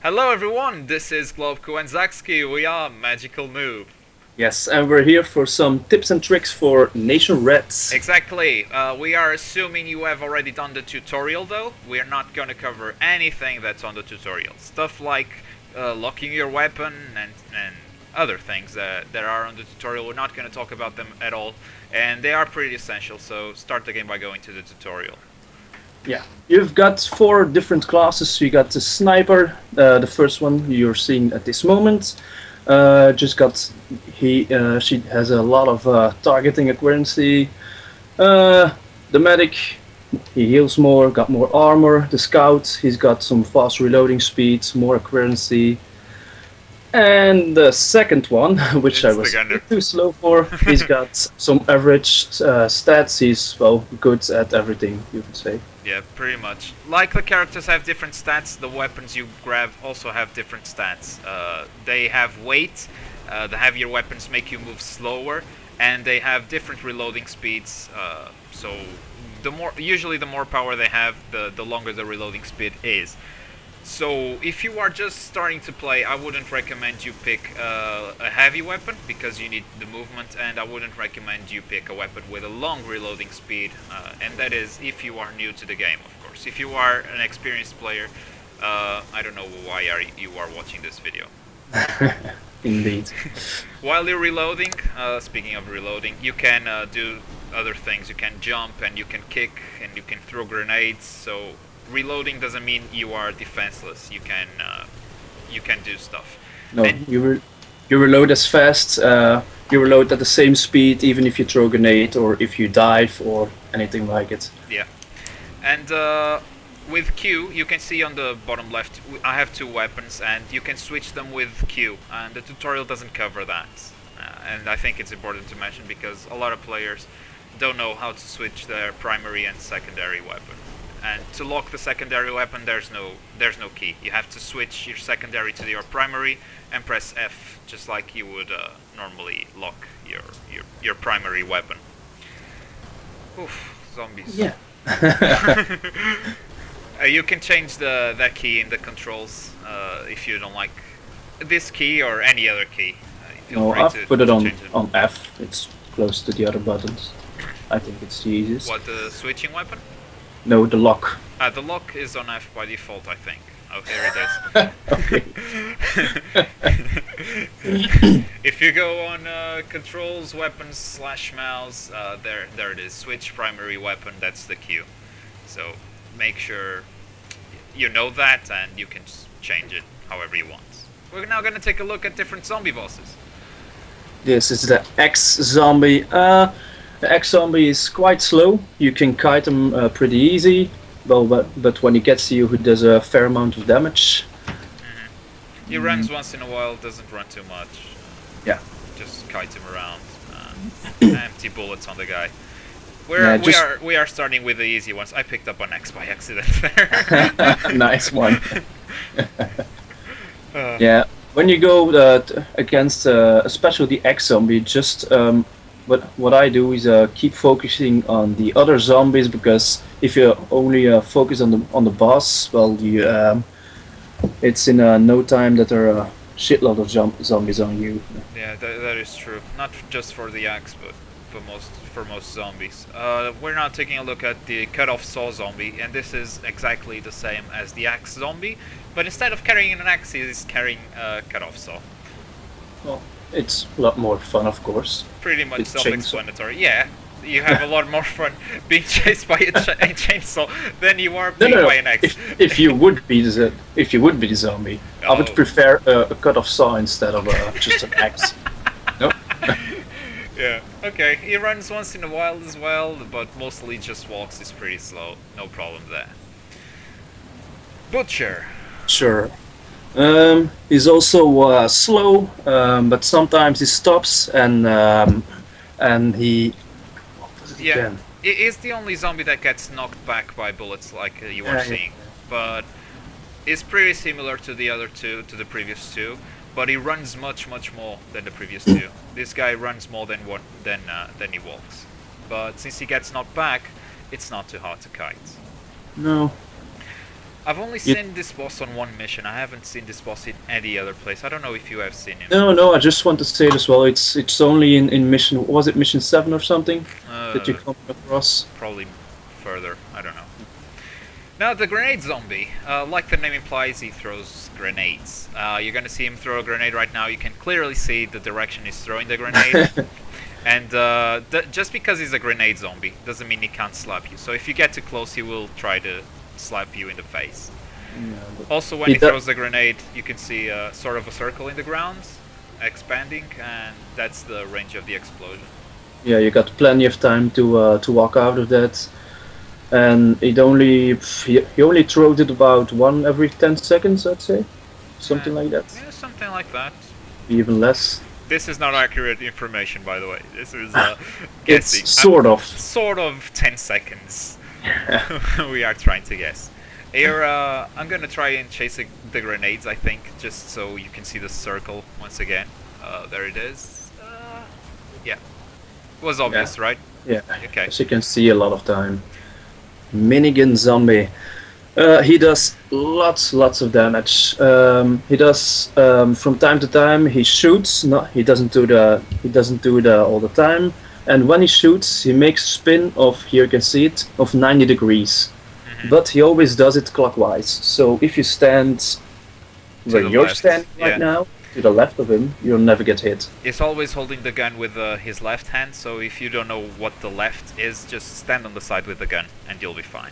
Hello everyone, this is Globku and Zakske, we are Magical Noob. Yes, and we're here for some tips and tricks for Nation Reds. Exactly, we are assuming you have already done the tutorial though. We are not gonna cover anything that's on the tutorial. Stuff like locking your weapon and other things that are on the tutorial, we're not gonna talk about them at all. And they are pretty essential, so start the game by going to the tutorial. Yeah, you've got 4 different classes. You got the sniper, the first one you're seeing at this moment. Just got she has a lot of targeting accuracy. The medic, he heals more, got more armor. The scout, he's got some fast reloading speeds, more accuracy. And the second one, which I It's the was a gunner. bit too slow for, he's got some average stats. He's, well, good at everything, you could say. Yeah, pretty much. Like the characters have different stats, the weapons you grab also have different stats. They have weight, the heavier weapons make you move slower, and they have different reloading speeds. So usually the more power they have, the longer the reloading speed is. So if you are just starting to play, I wouldn't recommend you pick a heavy weapon because you need the movement, and I wouldn't recommend you pick a weapon with a long reloading speed, and that is if you are new to the game, of course. If you are an experienced player, I don't know why you are watching this video. Indeed. While you're reloading, speaking of reloading, you can do other things. You can jump and you can kick and you can throw grenades, so reloading doesn't mean you are defenseless. You can do stuff. No, And you reload as fast. You reload at the same speed, even if you throw a grenade or if you dive or anything like it. yeah, and with Q, you can see on the bottom left, I have 2 weapons, and you can switch them with Q. And the tutorial doesn't cover that, and I think it's important to mention because a lot of players don't know how to switch their primary and secondary weapon. And to lock the secondary weapon, there's no key. You have to switch your secondary to your primary and press F, just like you would normally lock your primary weapon. Oof, zombies. Yeah. You can change that key in the controls if you don't like this key or any other key. Feel No, free I've to put it change it. on F. It's close to the other buttons. I think it's the easiest. What, the switching weapon? No, the lock. The lock is on F by default, I think. Oh, here it is. If you go on controls, weapons / mouse, there it is. Switch primary weapon. That's the Q. So make sure you know that, and you can just change it however you want. We're now gonna take a look at different zombie bosses. This is the X-Zombie. The X-Zombie is quite slow. You can kite him pretty easy. Well, but when he gets to you, he does a fair amount of damage. He runs once in a while, doesn't run too much. Yeah. Just kite him around. Empty bullets on the guy. We are starting with the easy ones. I picked up an X by accident there. Nice one. Yeah. When you go against, especially the X-Zombie, just what I do is keep focusing on the other zombies, because if you only focus on the boss, well, it's in no time that there are a shitload of zombies on you. Yeah, that is true. Not just for the axe, but for most zombies. We're now taking a look at the cut-off saw zombie, and this is exactly the same as the axe zombie, but instead of carrying an axe, he's carrying a cut-off saw. Well, it's a lot more fun, of course. Pretty much With self-explanatory. Yeah, you have a lot more fun being chased by a chainsaw than you are being by an axe. If you would be the zombie, I would prefer a cut-off saw instead of just an axe. No. Yeah, okay, he runs once in a while as well, but mostly just walks. He's pretty slow, no problem there. Butcher. Sure. He's also slow, but sometimes he stops and he. What was it again? It is the only zombie that gets knocked back by bullets, like you are seeing, but it's pretty similar to the other two, to the previous two. But he runs much more than the previous two. This guy runs more than he walks. But since he gets knocked back, it's not too hard to kite. No. I've only seen this boss on one mission. I haven't seen this boss in any other place. I don't know if you have seen him. No. I just want to say it as well. It's only in mission. Was it mission 7 or something that you come across? Probably further. I don't know. Now the grenade zombie, like the name implies, he throws grenades. You're gonna see him throw a grenade right now. You can clearly see the direction he's throwing the grenade. And just because he's a grenade zombie doesn't mean he can't slap you. So if you get too close, he will try to slap you in the face. Yeah, also, when he throws the grenade, you can see sort of a circle in the ground, expanding, and that's the range of the explosion. Yeah, you got plenty of time to walk out of that. And he only throws it about one every 10 seconds, I'd say, something like that. Yeah, something like that. Even less. This is not accurate information, by the way. This is guessing. It's sort of 10 seconds. We are trying to guess. Here, I'm gonna try and chase the grenades, I think, just so you can see the circle once again. There it is. Yeah. It was obvious, right? Yeah. Okay. As you can see, a lot of time. Minigun zombie. He does lots of damage. He does from time to time. He shoots. No, he doesn't do the all the time. And when he shoots, he makes a spin of, here you can see it, of 90 degrees. But he always does it clockwise. So if you stand where you're standing right now, to the left of him, you'll never get hit. He's always holding the gun with his left hand, so if you don't know what the left is, just stand on the side with the gun and you'll be fine.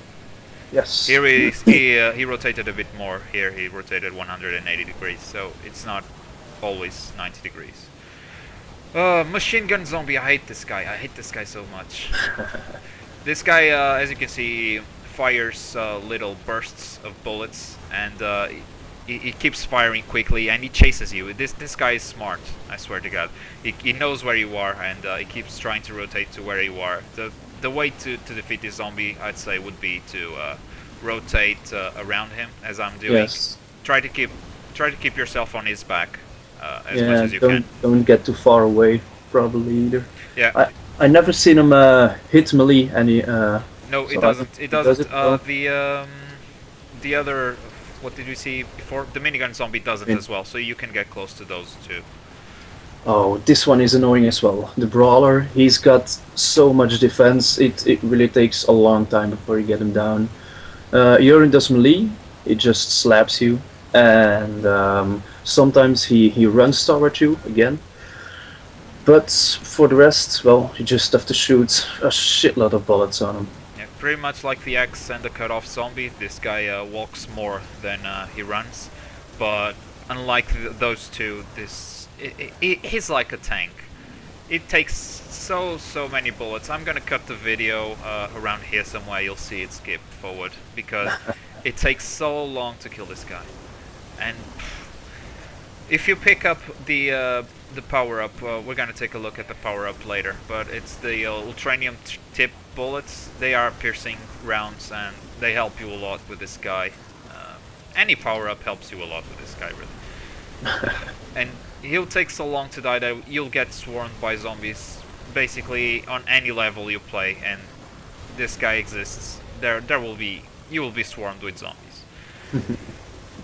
Yes. Here he rotated a bit more. Here he rotated 180 degrees, so it's not always 90 degrees. Machine gun zombie, I hate this guy. I hate this guy so much. This guy, as you can see, fires little bursts of bullets, and he keeps firing quickly, and he chases you. This guy is smart, I swear to God. He knows where you are, and he keeps trying to rotate to where you are. The way to defeat this zombie, I'd say, would be to rotate around him, as I'm doing. Yes. Try to keep yourself on his back as much as you can. Don't get too far away, probably either. Yeah. I never seen him hit melee any. No, it so doesn't. It doesn't. Does The other, what did we see before? The minigun zombie doesn't as well, so you can get close to those too. Oh, this one is annoying as well. The brawler, he's got so much defense. It really takes a long time before you get him down. Urine does melee. It just slaps you, and sometimes he runs towards you again. But for the rest, well, you just have to shoot a shitload of bullets on him. Yeah, pretty much like the X and the cut-off zombie, this guy walks more than he runs. But unlike those two, he's like a tank. It takes so many bullets. I'm gonna cut the video around here somewhere. You'll see it skip forward because it takes so long to kill this guy. And if you pick up the power-up, we're gonna take a look at the power-up later, but it's the ultranium tip bullets. They are piercing rounds, and they help you a lot with this guy. Any power-up helps you a lot with this guy, really. And he'll take so long to die that you'll get swarmed by zombies basically on any level you play, and this guy exists. You will be swarmed with zombies.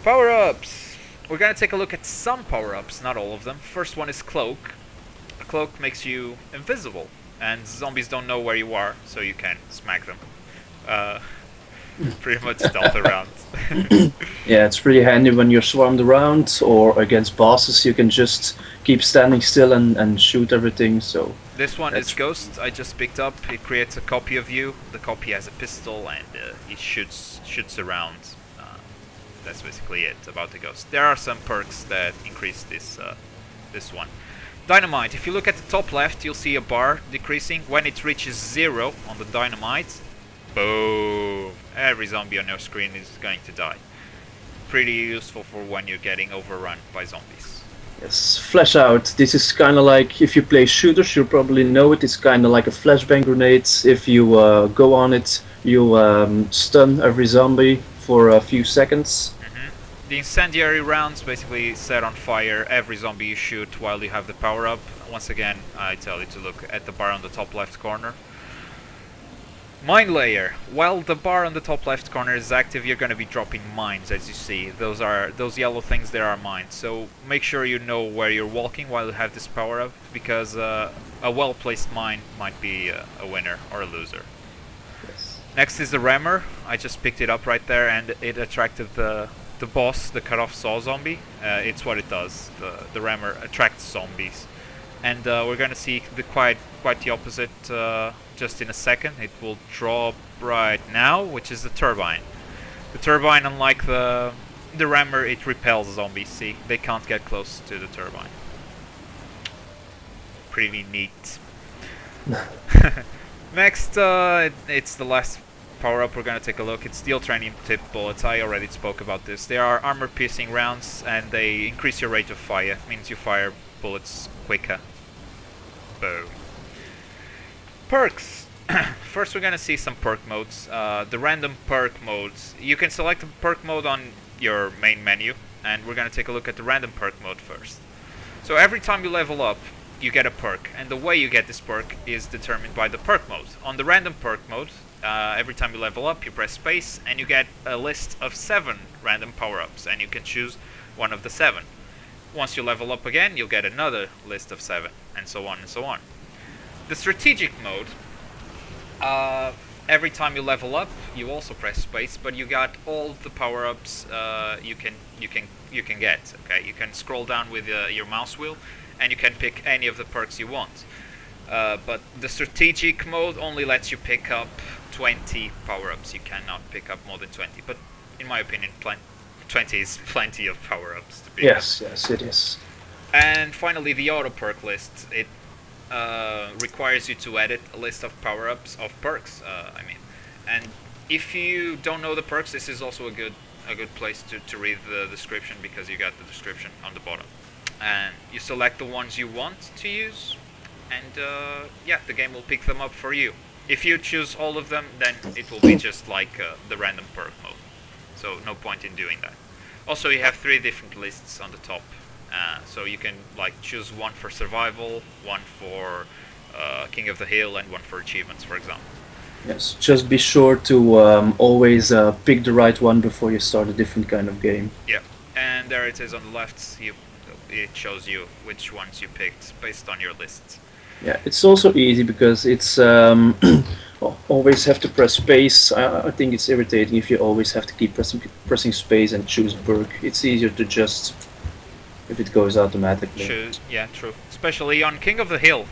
Power-ups! We're gonna take a look at some power-ups, not all of them. First one is Cloak. A cloak makes you invisible, and zombies don't know where you are, so you can smack them. Pretty much stealth around. Yeah, it's pretty handy when you're swarmed around or against bosses. You can just keep standing still and shoot everything. So this one is Ghost. I just picked up. It creates a copy of you. The copy has a pistol, and it shoots around. That's basically it about the Ghost. There are some perks that increase this one. Dynamite. If you look at the top left, you'll see a bar decreasing. When it reaches 0 on the dynamite, boom! Every zombie on your screen is going to die. Pretty useful for when you're getting overrun by zombies. Yes, flash out. This is kind of like, if you play shooters, you probably know it. It's kind of like a flashbang grenade. If you go on it, you stun every zombie for a few seconds. The incendiary rounds basically set on fire every zombie you shoot while you have the power up. Once again, I tell you to look at the bar on the top left corner. Mine layer. While the bar on the top left corner is active, you're going to be dropping mines, as you see. Those yellow things there are mines. So make sure you know where you're walking while you have this power up, because a well-placed mine might be a winner or a loser. Yes. Next is the rammer. I just picked it up right there, and it attracted the boss, the cut-off saw zombie. It's what it does. The rammer attracts zombies. And we're going to see quite the opposite just in a second. It will drop right now, which is the turbine. The turbine, unlike the rammer, it repels zombies. See, they can't get close to the turbine. Pretty neat. Next, it's the last power-up we're going to take a look. It's steel training tip bullets. I already spoke about this. They are armor-piercing rounds, and they increase your rate of fire. Means you fire bullets quicker. Boom. Perks. First we're gonna see some perk modes. The random perk modes. You can select a perk mode on your main menu, and we're gonna take a look at the random perk mode first. So every time you level up, you get a perk, and the way you get this perk is determined by the perk mode. On the random perk mode, every time you level up, you press space, and you get a list of 7 random power-ups, and you can choose one of the 7. Once you level up again, you'll get another list of 7, and so on and so on. The strategic mode, every time you level up, you also press space, but you got all the power-ups you can get. Okay, you can scroll down with your mouse wheel, and you can pick any of the perks you want. But the strategic mode only lets you pick up 20 power-ups. You cannot pick up more than 20. But in my opinion, 20 is plenty of power-ups to pick up. Yes, it is. And finally, the auto perk list. It requires you to edit a list of power-ups of perks. And if you don't know the perks, this is also a good place to read the description, because you got the description on the bottom. And you select the ones you want to use, and yeah, the game will pick them up for you. If you choose all of them, then it will be just like the random perk mode. So no point in doing that. Also, you have 3 different lists on the top. So you can like choose one for survival, one for King of the Hill, and one for achievements, for example. Yes, just be sure to always pick the right one before you start a different kind of game. Yeah, and there it is on the left. It shows you which ones you picked based on your lists. Yeah, it's also easy because it's always have to press space. I think it's irritating if you always have to keep pressing space and choose perk. It's easier to just if it goes automatically. Yeah, true. Especially on King of the Hill.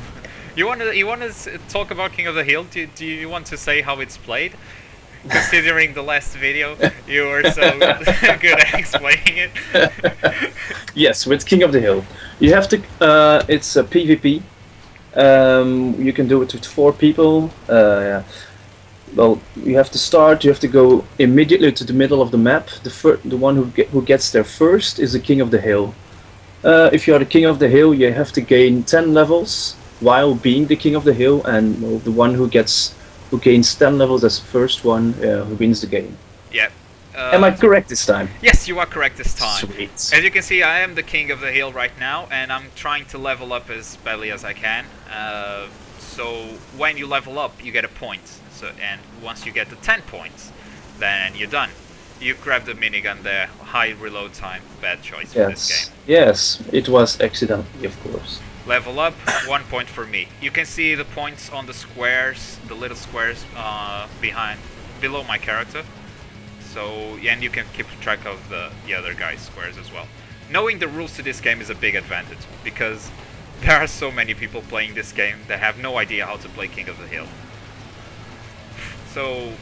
You want to talk about King of the Hill? Do you want to say how it's played? Considering the last video, you were so good at explaining it. Yes, with King of the Hill, you have to. It's a PvP. You can do it with 4 people. Yeah. Well, you have to start. You have to go immediately to the middle of the map. The one who gets there first is the King of the Hill. If you are the King of the Hill, you have to gain 10 levels while being the King of the Hill, and well, the one who gains 10 levels as the first one who wins the game. Yeah. Am I correct this time? Yes, you are correct this time. Sweet. As you can see, I am the King of the Hill right now, and I'm trying to level up as badly as I can. So when you level up, you get a point. And once you get to 10 points, then you're done. You grab the minigun there. High reload time. Bad choice for this game. Yes, it was accidentally, of course. Level up, 1 point for me. You can see the points on the squares, the little squares below my character. So, and you can keep track of the other guy's squares as well. Knowing the rules to this game is a big advantage, because there are so many people playing this game that have no idea how to play King of the Hill. So,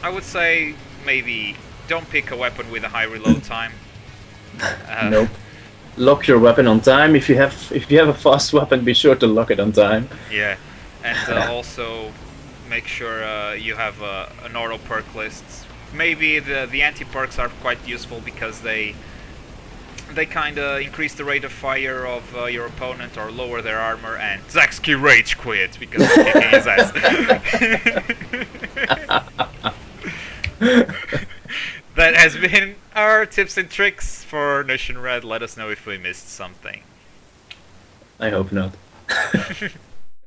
I would say maybe don't pick a weapon with a high reload time. Nope. Lock your weapon on time. If you have a fast weapon, be sure to lock it on time. Yeah, and also make sure you have an auto perk list. Maybe the anti-perks are quite useful because they kind of increase the rate of fire of your opponent or lower their armor, and Zakske rage quit because I'm kicking his ass. That has been our tips and tricks for Nation Red. Let us know if we missed something. I hope not.